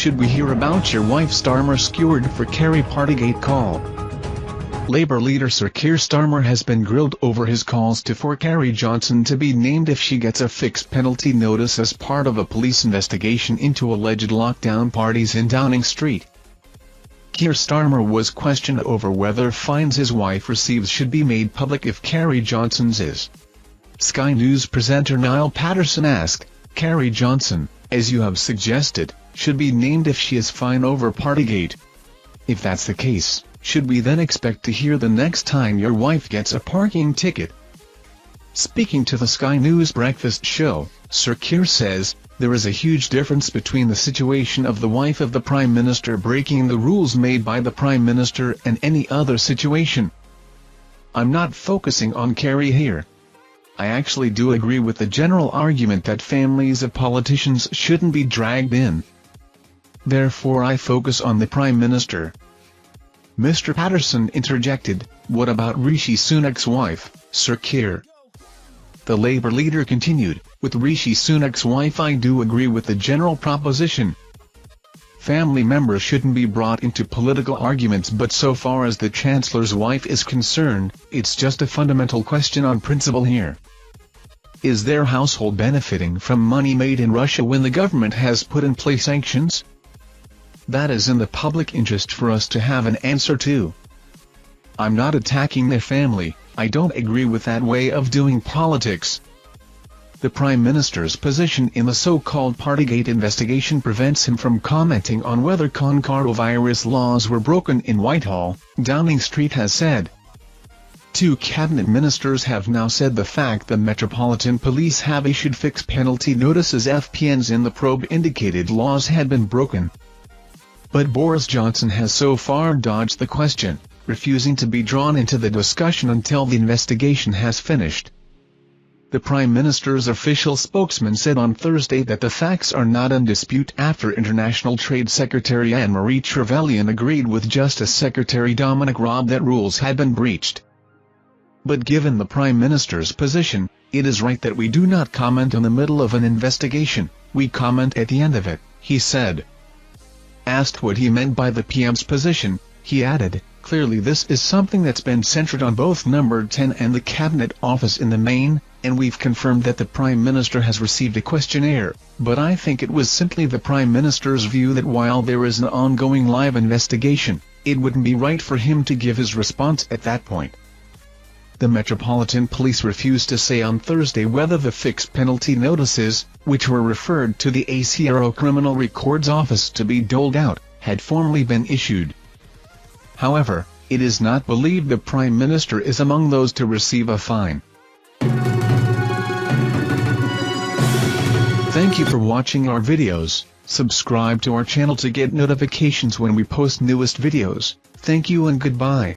Should we hear about your wife Starmer skewered for Carrie Partygate call? Labour leader Sir Keir Starmer has been grilled over his calls for Carrie Johnson to be named if she gets a fixed penalty notice as part of a police investigation into alleged lockdown parties in Downing Street. Keir Starmer was questioned over whether fines his wife receives should be made public if Carrie Johnson's is. Sky News presenter Niall Patterson asked, "Carrie Johnson, as you have suggested, should be named if she is fine over Partygate. If that's the case, should we then expect to hear the next time your wife gets a parking ticket?" Speaking to the Sky News breakfast show, Sir Keir says, "There is a huge difference between the situation of the wife of the Prime Minister breaking the rules made by the Prime Minister and any other situation. I'm not focusing on Carrie here. I actually do agree with the general argument that families of politicians shouldn't be dragged in. Therefore I focus on the Prime Minister." Mr. Patterson interjected, "What about Rishi Sunak's wife, Sir Keir?" The Labour leader continued, "With Rishi Sunak's wife I do agree with the general proposition. Family members shouldn't be brought into political arguments, but so far as the Chancellor's wife is concerned, it's just a fundamental question on principle here. Is their household benefiting from money made in Russia when the government has put in place sanctions? That is in the public interest for us to have an answer to. I'm not attacking their family, I don't agree with that way of doing politics." The Prime Minister's position in the so-called Partygate investigation prevents him from commenting on whether coronavirus laws were broken in Whitehall, Downing Street has said. Two cabinet ministers have now said the fact the Metropolitan Police have issued fixed penalty notices FPNs in the probe indicated laws had been broken. But Boris Johnson has so far dodged the question, refusing to be drawn into the discussion until the investigation has finished. The Prime Minister's official spokesman said on Thursday that the facts are not in dispute after International Trade Secretary Anne-Marie Trevelyan agreed with Justice Secretary Dominic Raab that rules had been breached. But given the Prime Minister's position, it is right that we do not comment in the middle of an investigation, we comment at the end of it, he said. Asked what he meant by the PM's position, he added, "Clearly this is something that's been centered on both Number 10 and the Cabinet Office in the main, and we've confirmed that the Prime Minister has received a questionnaire, but I think it was simply the Prime Minister's view that while there is an ongoing live investigation, it wouldn't be right for him to give his response at that point." The Metropolitan Police refused to say on Thursday whether the fixed penalty notices, which were referred to the ACRO Criminal Records Office to be doled out, had formally been issued. However, it is not believed the Prime Minister is among those to receive a fine. Thank you for watching our videos. Subscribe to our channel to get notifications when we post newest videos. Thank you and goodbye.